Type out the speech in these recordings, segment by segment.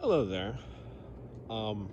Hello there. Um,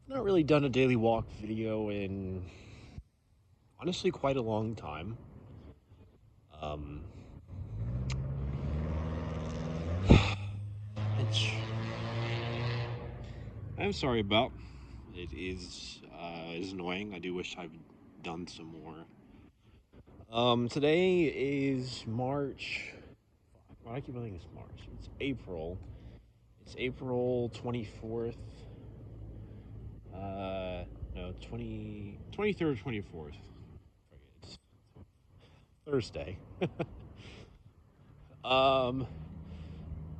not really done a daily walk video in honestly quite a long time. Um, which I'm sorry about. It is annoying. I do wish I've done some more. Today is March. Why do I keep thinking it's March? It's April. It's April 24th. No, 23rd, 24th. It's Thursday. Um,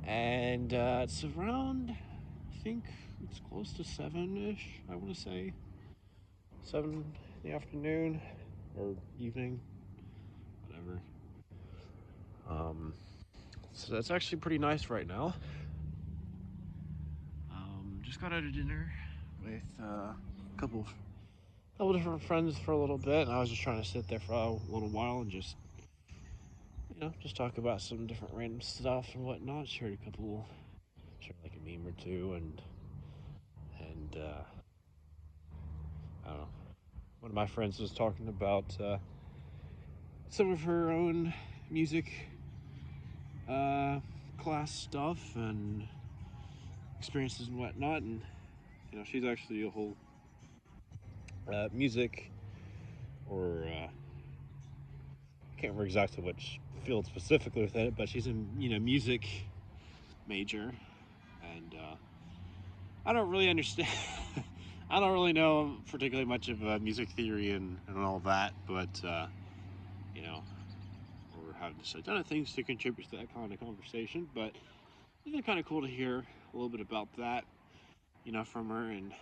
and it's around, I think it's close to 7-ish, I want to say. 7 in the afternoon or evening, whatever. Um, so that's actually pretty nice right now. Just got out of dinner with a couple different friends for a little bit, and I was just trying to sit there for a little while and just talk about some different random stuff and whatnot. Shared like a meme or two, and I don't know. One of my friends was talking about some of her own music uh, class stuff and experiences and whatnot, and she's actually a whole music or I can't remember exactly which field specifically with it, but she's a music major, and I don't really understand. I don't really know particularly much of music theory and all that, but you know, we're having just a ton of things to contribute to that kind of conversation. But it's been kind of cool to hear a little bit about that, from her and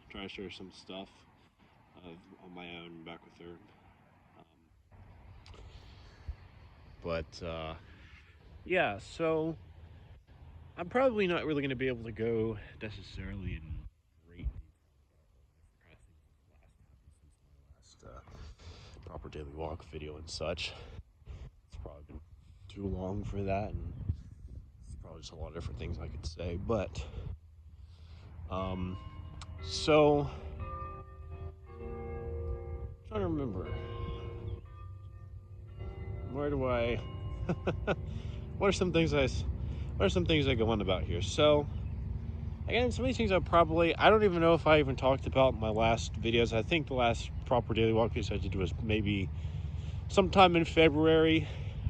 try to share some stuff on my own back with her. But yeah, so I'm probably not really going to be able to go necessarily in great detail about the kind of things that last proper daily walk video and such. It's probably been too long for that, and it's probably just a lot of different things I could say. But um, so I'm trying to remember where do I. what are some things I what are some things I go on about here? So again, some of these things I don't even know if I even talked about in my last videos. I think the last proper daily walk piece I did was maybe sometime in February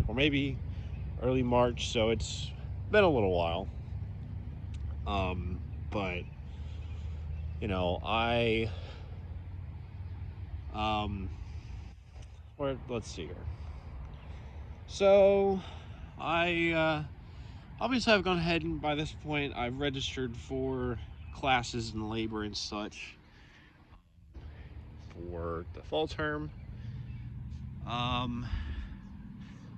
or maybe early March, so it's been a little while. But I let's see here. So I obviously I've gone ahead and by this point I've registered for classes in labor and such for the fall term.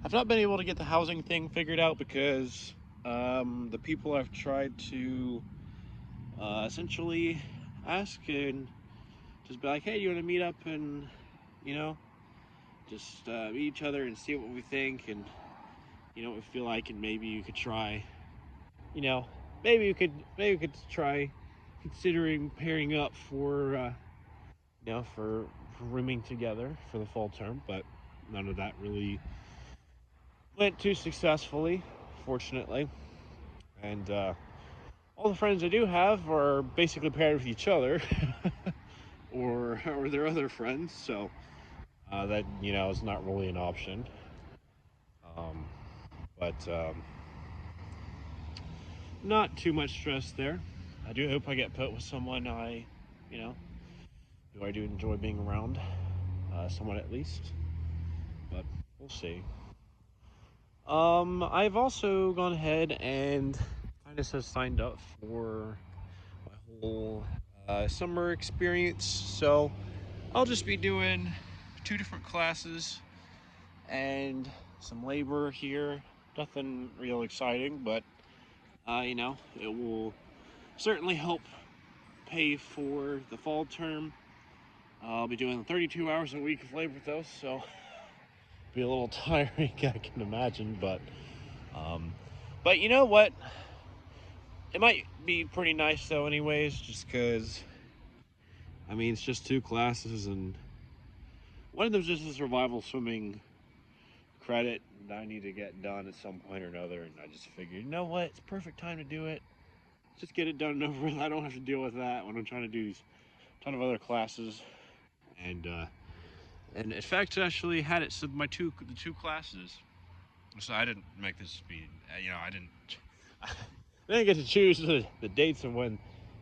I've not been able to get the housing thing figured out because the people I've tried to essentially ask and just be like, hey, you want to meet up and you know just meet each other and see what we think and what we feel like, and maybe you could try, you know, maybe we could try considering pairing up for for rooming together for the fall term, but none of that really went too successfully, fortunately. And all the friends I do have are basically paired with each other, or their other friends. So that is not really an option. Um, but not too much stress there. I do hope I get put with someone you know, who I do enjoy being around, someone at least. But we'll see. I've also gone ahead and kind of signed up for my whole summer experience. So I'll just be doing 2 different classes and some labor here. Nothing real exciting, but it will certainly help pay for the fall term. I'll be doing 32 hours a week of labor though, so it'll be a little tiring, I can imagine. But you know what? It might be pretty nice though, anyways, just because, I mean, it's just 2 classes, and one of them's just a survival swimming credit that I need to get done at some point or another. And I just figured, you know what? It's perfect time to do it. Just get it done and over with. I don't have to deal with that when I'm trying to do these ton of other classes. And in fact, I actually had it sub the 2 classes. So I didn't make this speed. I didn't get to choose the dates of when,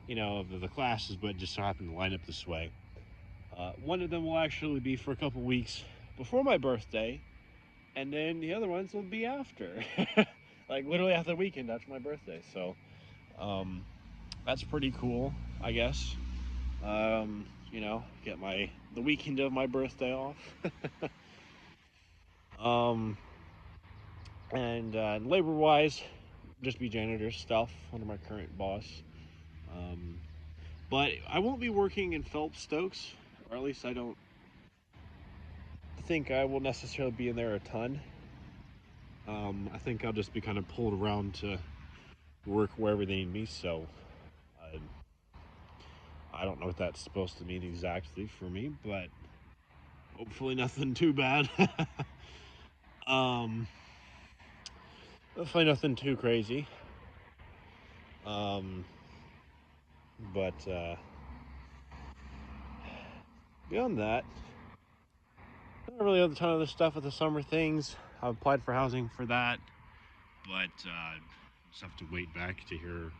the classes, but it just so happened to line up this way. One of them will actually be for a couple weeks before my birthday, and then the other ones will be after, like literally after the weekend after my birthday. So, that's pretty cool, I guess. Get the weekend of my birthday off. And labor wise, just be janitor stuff under my current boss. Um, but I won't be working in Phelps Stokes, or at least I don't think I will necessarily be in there a ton. I think I'll just be kind of pulled around to work wherever they need me. So I don't know what that's supposed to mean exactly for me, but hopefully nothing too bad. um, Hopefully nothing too crazy. But beyond that, not really a ton of the stuff with the summer things. I've applied for housing for that, but just have to wait back to hear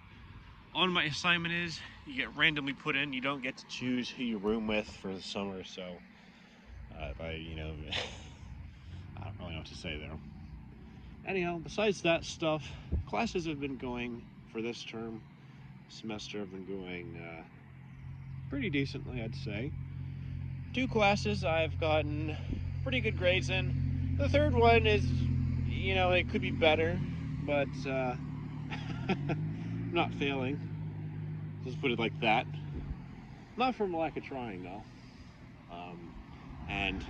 on my assignment is. You get randomly put in. You don't get to choose who you room with for the summer. So, I don't really know what to say there. Anyhow, besides that stuff, classes have been going for this semester have been going pretty decently, I'd say. 2 classes I've gotten pretty good grades in. The third one is, it could be better, but I'm not failing. Just put it like that. Not from lack of trying, though. And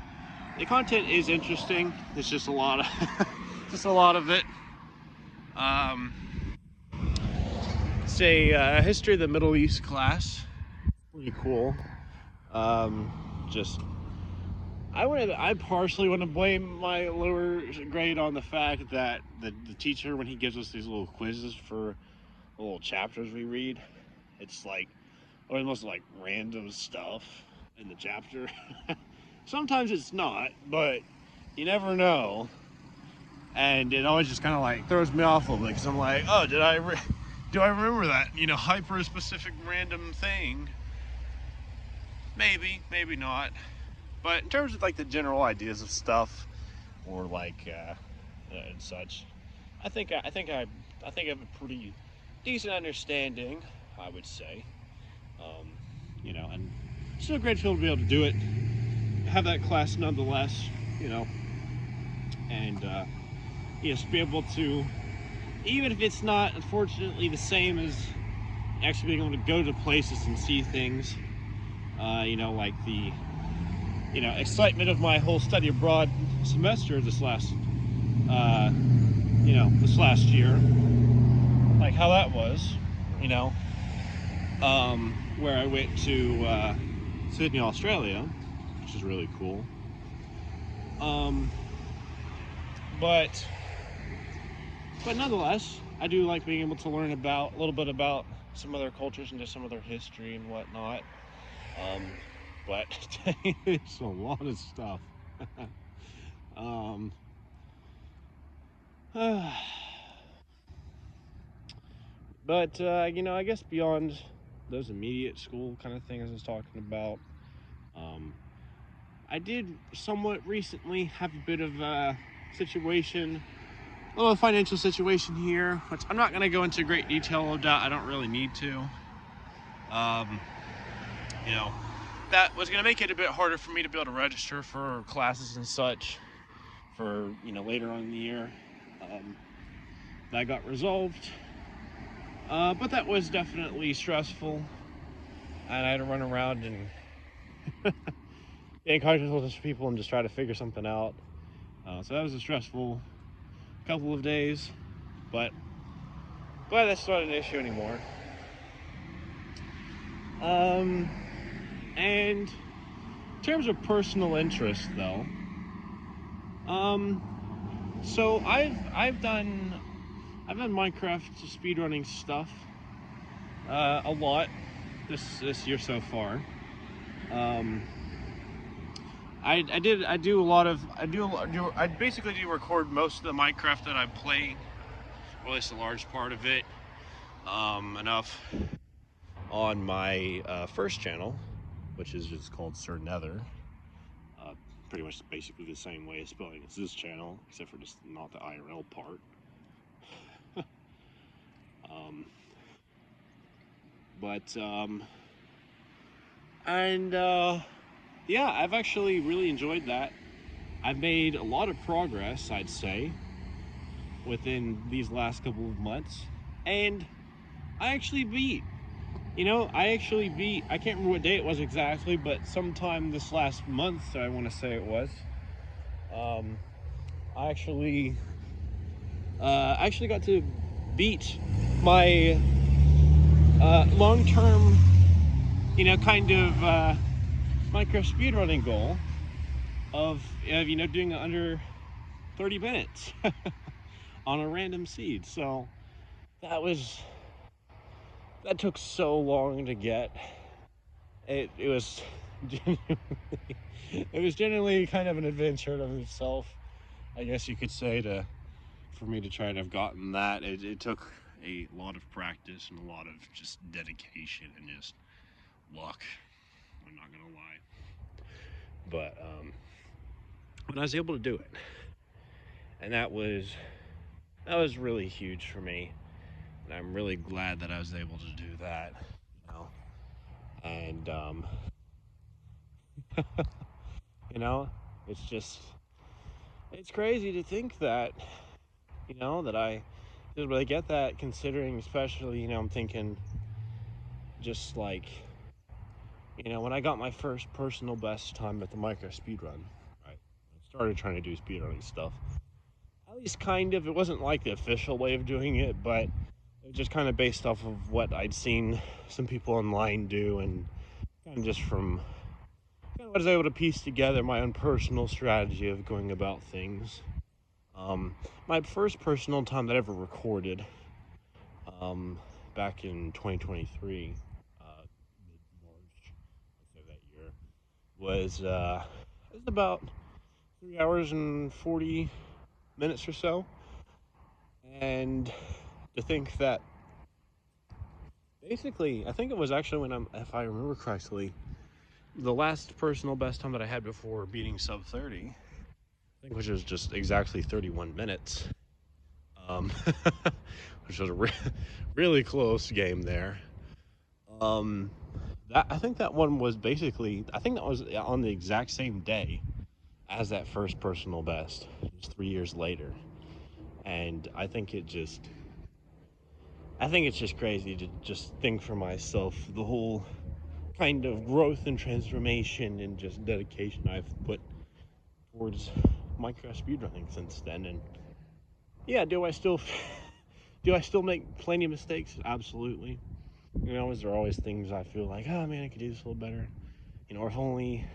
the content is interesting. It's just a lot of, just a lot of it. It's a history of the Middle East class. Pretty cool. Just I partially want to blame my lower grade on the fact that the teacher, when he gives us these little quizzes for the little chapters we read, it's like almost like random stuff in the chapter. Sometimes it's not, but you never know. And it always just kind of like throws me off a little bit because I'm like, oh, do I remember that? Hyper specific random thing. Maybe not. But in terms of like the general ideas of stuff, or like and such, I think I have a pretty decent understanding, I would say. And still grateful to be able to do it, have that class nonetheless, and just be able to, even if it's not unfortunately the same as actually being able to go to places and see things, like the excitement of my whole study abroad semester this last year, like how that was, where I went to Sydney, Australia, which is really cool. But nonetheless, I do like being able to learn a little bit about some other cultures and just some of their history and whatnot. But it's a lot of stuff. But I guess beyond those immediate school kind of things I was talking about, I did somewhat recently have a bit of a situation, a little financial situation here, which I'm not going to go into great detail about. I don't really need to. That was going to make it a bit harder for me to be able to register for classes and such for, later on in the year. That got resolved. But that was definitely stressful. And I had to run around and get in contact with people and just try to figure something out. So that was a stressful couple of days. But Glad that's not an issue anymore. And in terms of personal interest, though, so I've done Minecraft speedrunning stuff a lot this year so far. I basically do record most of the Minecraft that I play, or at least a large part of it, enough on my first channel, which is just called Sir Nether. Pretty much basically the same way as spelling as this channel, except for just not the IRL part. Yeah, I've actually really enjoyed that. I've made a lot of progress, I'd say, within these last couple of months, and I actually beat. I can't remember what day it was exactly, but sometime this last month, I want to say it was. I actually got to beat my long-term, kind of Minecraft speedrunning goal of doing it under 30 minutes on a random seed. So that took so long to get. It was genuinely kind of an adventure in itself, I guess you could say, for me to try to have gotten that. It took a lot of practice and a lot of just dedication and just luck. I'm not gonna lie, but I was able to do it, and that was really huge for me, and I'm really glad that I was able to do that. And it's just it's crazy to think that that I didn't really get that, considering, especially, I'm thinking just like, when I got my first personal best time at the Minecraft speedrun, right? I started trying to do speedrunning stuff. At least kind of, it wasn't like the official way of doing it, but it was just kind of based off of what I'd seen some people online do, and kind of just from kind of what I was able to piece together my own personal strategy of going about things. My first personal time that I ever recorded, back in 2023, mid-March, I'd say that year, was it was about 3 hours and 40 minutes or so. And to think that basically, I think it was actually if I remember correctly, the last personal best time that I had before beating sub 30, I think, which was just exactly 31 minutes, which was a really close game there. I think that one was basically, I think that was on the exact same day as that first personal best, just 3 years later. And I think it's just crazy to just think for myself the whole kind of growth and transformation and just dedication I've put towards Minecraft speedrunning since then. And yeah, do I still make plenty of mistakes? Absolutely. Is there always things I feel like, oh man, I could do this a little better? Or if only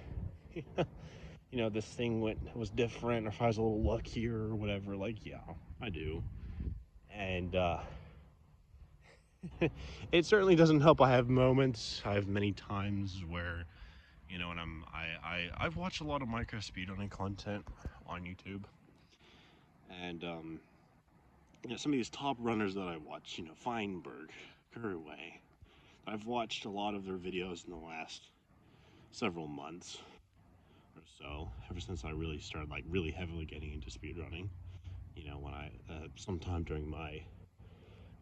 this thing was different, or if I was a little luckier or whatever. Like, yeah, I do. And it certainly doesn't help. I have moments. I have many times where, and I've watched a lot of Minecraft speedrunning content on YouTube, and some of these top runners that I watch, Feinberg, Curway. I've watched a lot of their videos in the last several months or so, ever since I really started really heavily getting into speedrunning. When I sometime during my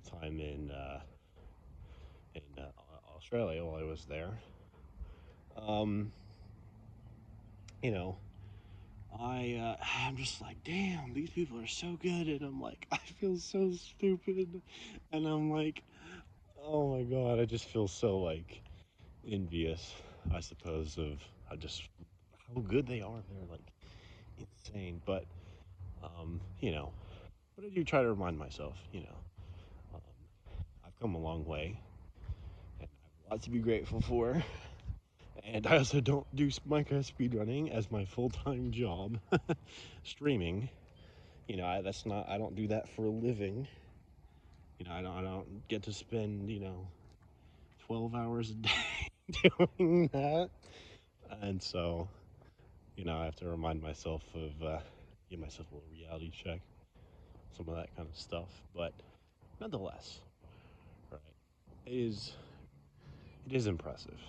time in Australia while I was there, um, you know, I'm just like, damn, these people are so good, and I'm like, I feel so stupid, and I'm like, oh my god, I just feel so envious, I suppose, of just how good they are. They're insane, but but I do try to remind myself, um, come a long way, and I have a lot to be grateful for. And I also don't do Minecraft speedrunning as my full-time job, streaming. You know, I don't do that for a living. You know, I don't get to spend, 12 hours a day doing that. And so, I have to remind myself of, give myself a little reality check, some of that kind of stuff. But nonetheless, right, it is impressive.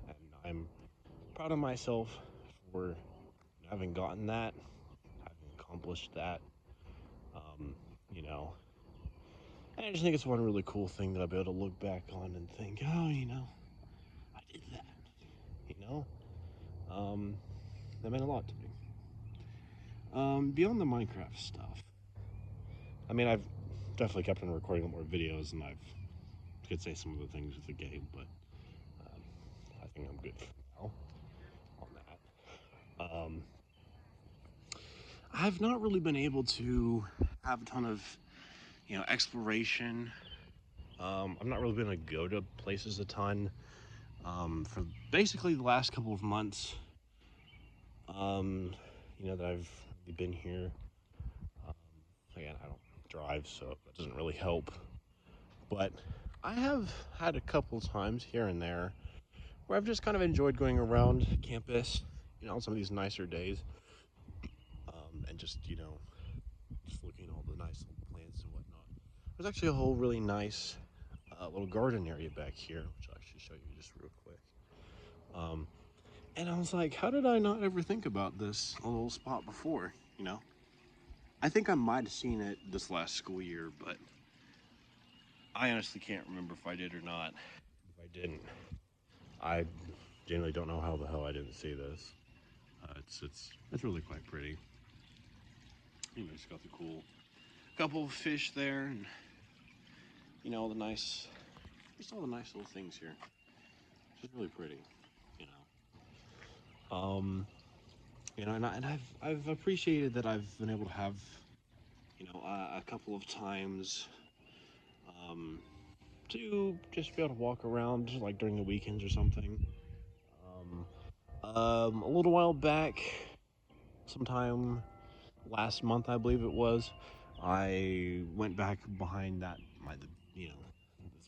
And I'm proud of myself for having gotten that, having accomplished that. Um, you know, and I just think it's one really cool thing that I'll be able to look back on and think, oh, I did that. You know, um, that meant a lot to me. Beyond the Minecraft stuff, I mean, I've definitely kept on recording more videos, and could say some of the things with the game, but I think I'm good for now on that. I've not really been able to have a ton of, exploration. I've not really been able to go to places a ton. For basically the last couple of months, that I've been here. Um, Again, I don't drive, so that doesn't really help. But I have had a couple times here and there where I've just kind of enjoyed going around campus, on some of these nicer days, and just looking at all the nice little plants and whatnot. There's actually a whole really nice little garden area back here, which I'll actually show you just real quick. And I was like, how did I not ever think about this little spot before? I think I might have seen it this last school year, but I honestly can't remember if I did or not. If I didn't, I genuinely don't know how the hell I didn't see this. It's really quite pretty. It's got the cool couple of fish there, and just all the nice little things here. It's just really pretty, you know. And I've appreciated that I've been able to have, a couple of times, um, to just be able to walk around like during the weekends or something. A little while back, sometime last month, I believe it was, I went back behind this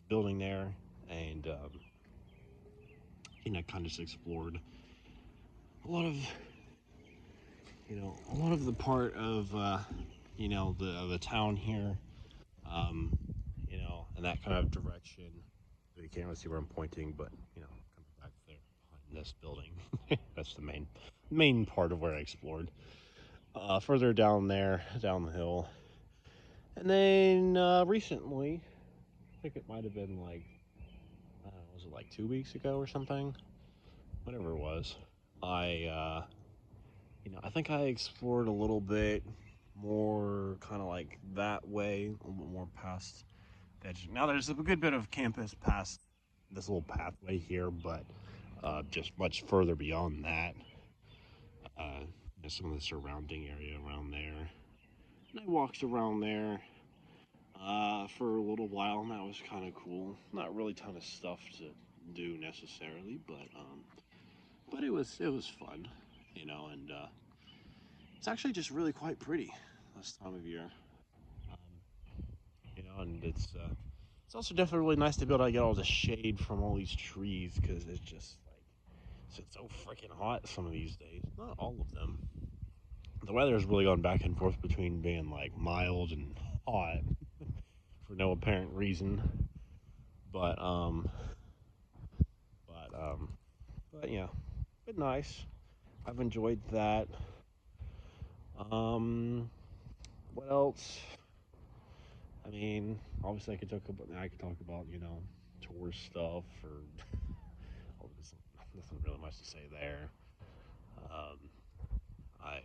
building there, and kind of just explored a lot of the part of the town here, um, in that kind of direction. You can't really see where I'm pointing, but kind of back there behind this building. That's the main part of where I explored. Further down there, down the hill, and then recently, I think it might have been like, I don't know, was it like 2 weeks ago or something? Whatever it was, I think I explored a little bit more, kind of like that way, a little bit more past the edge. Now there's a good bit of campus past this little pathway here, but just much further beyond that, some of the surrounding area around there. And I walked around there for a little while, and that was kind of cool. Not really a ton of stuff to do necessarily, but it was fun, and it's actually just really quite pretty this time of year. And it's also definitely really nice to be able to get all the shade from all these trees, because it's just like it's so freaking hot some of these days. Not all of them. The weather has really gone back and forth between being like mild and hot for no apparent reason. But but um, but yeah, been nice. I've enjoyed that. Um, what else? I mean, obviously I could talk about tour stuff or there's nothing really much to say there. Um, I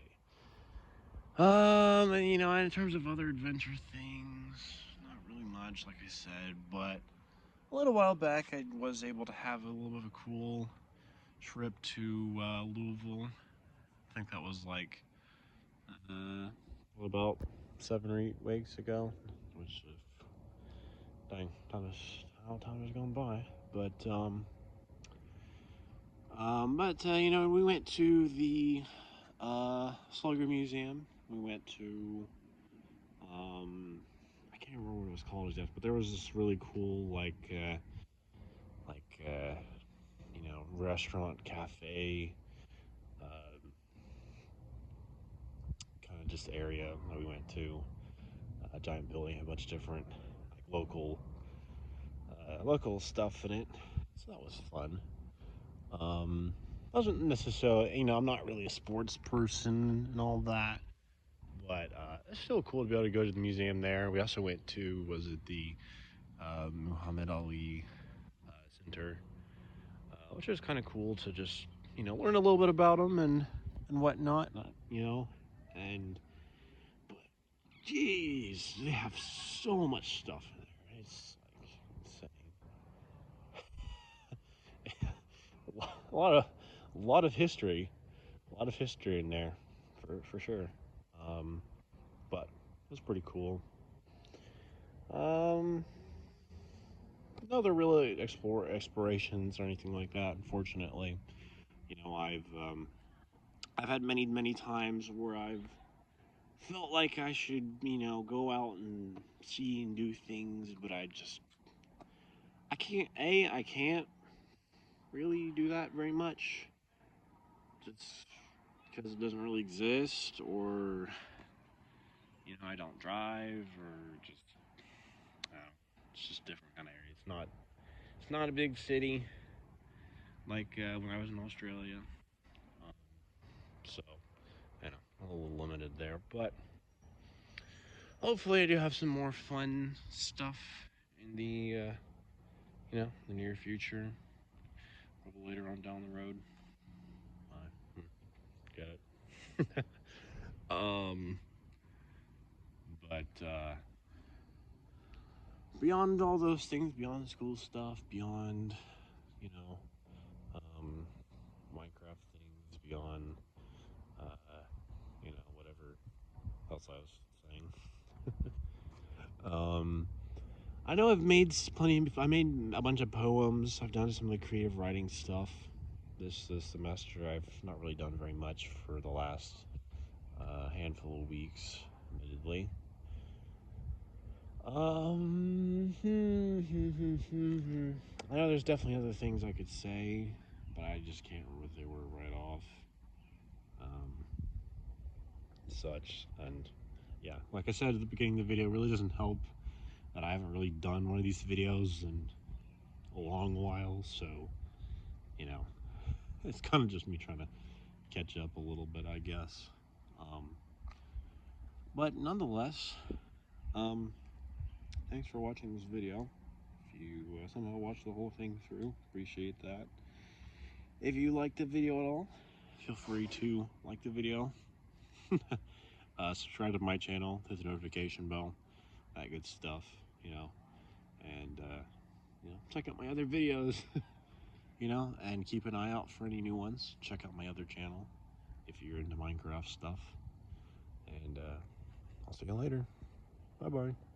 and, in terms of other adventure things, not really much, like I said, but a little while back I was able to have a little bit of a cool trip to Louisville. I think that was like about 7 or 8 weeks ago, which dang, time how time has gone by. You know, we went to the Slugger Museum. We went to I can't remember what it was called exactly, but there was this really cool like uh, you know, restaurant cafe kind of just area that we went to. A giant building, had a bunch of different like local stuff in it, so that was fun. Wasn't necessarily, you know, I'm not really a sports person and all that, but it's still cool to be able to go to the museum there. We also went to, was it the Muhammad Ali Center, which was kind of cool to just, you know, learn a little bit about him and whatnot, you know, and but geez, they have so much stuff in there. It's like insane. a lot of a lot of history, a lot of history in there, for sure. Um, but it was pretty cool. Um, no other really explorations or anything like that. Unfortunately, you know, I've had many times where I've felt like I should, you know, go out and see and do things, but I can't. I can't really do that very much. It's because it doesn't really exist, or you know, I don't drive, or just it's just different kind of area. It's not a big city like when I was in Australia. Um, so, you know, a little limited there. But hopefully, I do have some more fun stuff in the, you know, the near future. Probably later on down the road. Uh, Get it. um, but beyond all those things, beyond school stuff, beyond, you know, um, Minecraft things, beyond, uh, you know, whatever else I was saying. um, I know I've made plenty. I made a bunch of poems. I've done some of the creative writing stuff this semester. I've not really done very much for the last handful of weeks, admittedly. I know there's definitely other things I could say, but I just can't remember what they were right off. Um, Such and yeah, like I said at the beginning of the video, it really doesn't help that I haven't really done one of these videos in a long while, so you know, it's kind of just me trying to catch up a little bit, I guess. Um, but nonetheless, um, thanks for watching this video. If you somehow watched the whole thing through, appreciate that. If you liked the video at all, feel free to like the video, subscribe to my channel, hit the notification bell, that good stuff, you know, and you know, check out my other videos, you know, and keep an eye out for any new ones. Check out my other channel if you're into Minecraft stuff, and I'll see you later. Bye bye.